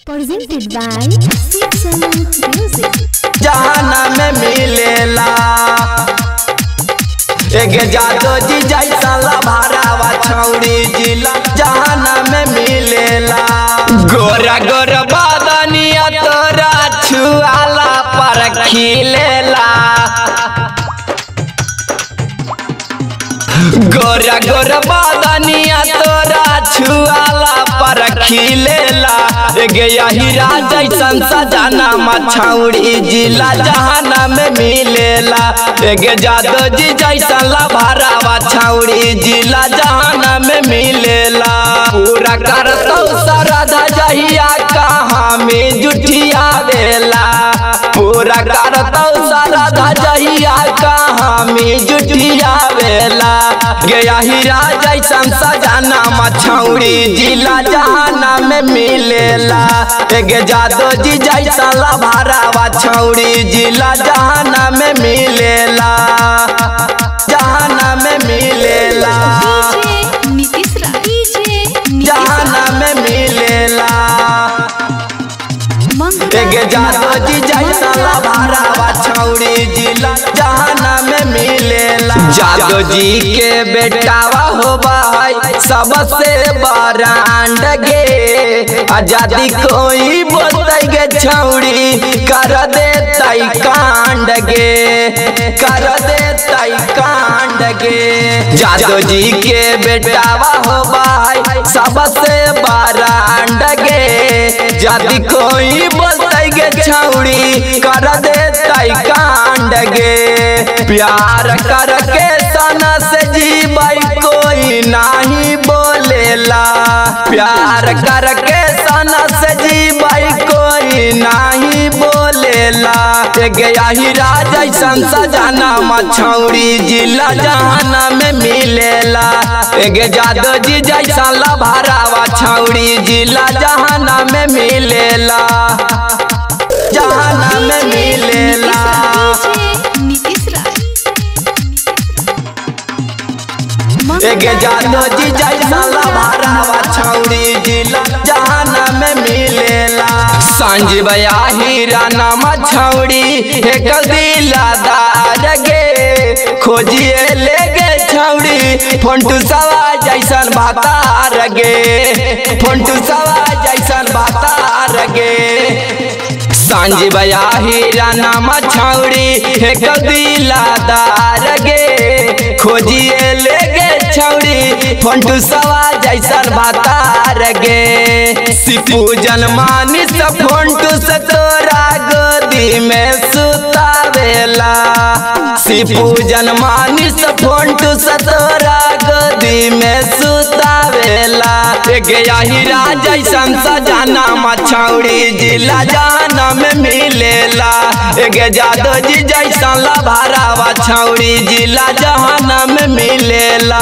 Presented by Season Music। जहाना में मिलेला एक जादो जी जैसा लभारावा छौड़ी जिला जहाना में मिलेला गोरा गोरा बदनिया तोरा छुआला पर खिलेला गोरा गोरा बदनिया तोरा छुआला पर खिलेला गया हीरा जैसन सजाना मछौड़ी जिला जहाना में मिलेला गे जादो जी जैसा लभारावा छौड़ी जिला जहाना में मिलेला पूरा करतो सरधा जहिया कहाँ में जुठिया देला पूरा करतो सरधा जहिया कहाँ में जुठिया देला गया हीरा जैसन सजाना मछौड़ी जिला जहाना में मिलेला एक जादो जी जैसा लभारावा छौड़ी जिला जहाना में मिलेला जहाना में मिलेला जहाना में मिलेला एक जादो जी जैसा लभारावा छौड़ी जिला जहाना में मिलेला जादो जी के बेटावा होबा है सबसे बरांड गे आजादी कोई बोलते गे छौड़ी कर देतई कांड गे कर देतई कांड गे जादो जी के बेटावा होबा है सबसे बरांड गे जादी कोई बोलते गे छौड़ी कर देतई कांड गे प्यार करके सना से जीवाई कोई नहीं बोलेला प्यार करके सना से जीवाई कोई नहीं बोलेला गया हीरा जैसन सजाना मछौड़ी जिला जहाना में मिलेला गे जादो जी जैसा लभारावा छौड़ी जिला जहाना में मिलेला जहाना में मिलेला एक जादो जी जैसा लभारावा छौड़ी जिला जहाना में मिलेला संजीवया हीरा नाम छौड़ी एक दिलादार गे खोजिए ले गे छौड़ी फोंटू सवा जैसन भातार गे फोंटू सवा जैसन भातार गे संजीवया हीरा नाम छौड़ी एक दिलादार गे खोजिए ले गे छौड़ी फोंटू सवा जैसन भातार गे सिपू जनमानी से फोंटू से तोरा गोदी में सुतावेला सिपू जनमानी से फोंटू से तोरा गोदी में सुतावेला गया हीरा जैसन सजाना मछौड़ी जिला जहाना में मिलेला गे जादो जी जैसा लभारावा छौड़ी जिला जहाना में मिलेला।